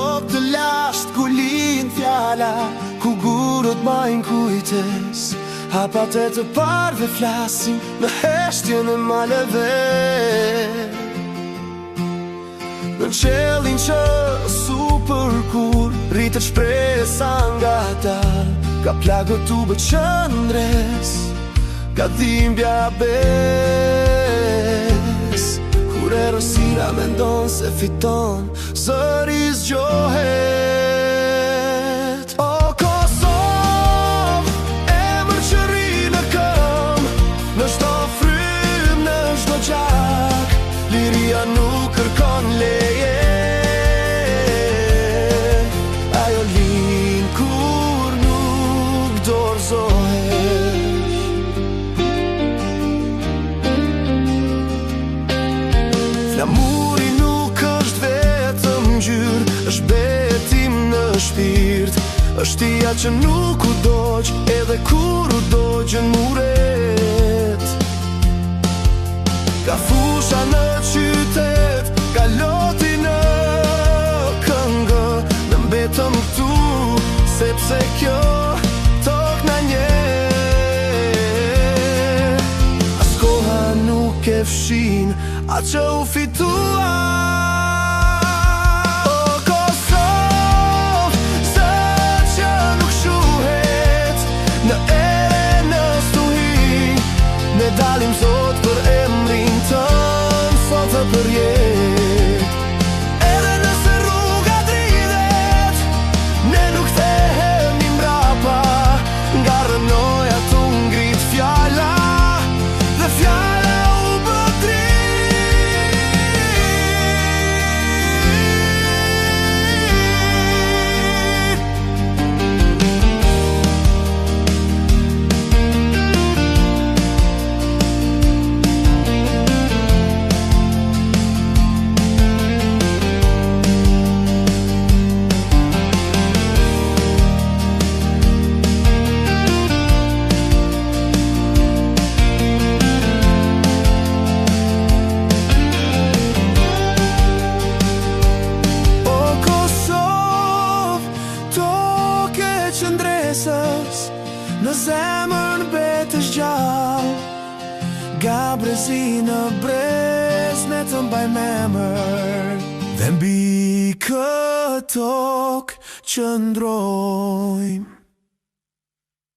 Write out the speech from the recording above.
tokë të lasht ku lind fjala, ku gurët majnë kujtes, hapat e të parve flasin në heshtjen e maleve. Në qelin që super kur rritet shpresa nga dal, ka plagët tu bë qëndres, ka dhimbja bes. Kur erosira mendon se fiton, zëri zgjohet. O Kosovë, emër që rri në këm, në çdo frym, në çdo gjak, liria nuk kërkon leje. Ajo lin kur nuk dorëzohesh. Flamuri nuk është vetëm ngjyrë, është betim në shpirt, është tia që nuk u doq, edhe kur u doqën muret. Ka fusha në qytet, ka loti në këngë, në mbetëm këtu, sepse kjo tok na nje. As koha nuk e fshin atë që u fitua. O Kosovë, zë që nuk shuhet, në ere në stuhi, ne dalim sot për emrin tën, sot dhe për jet. Edhe nëse rruga dridhet, ne nuk thehemi mrapa, nga rënoja tu ngrit fjala, dhe fjala u bë në zemër betesh gjallë, nga brezi në brez ne të mbajmë emër, dhe mbi këtë tokë qëndrojmë.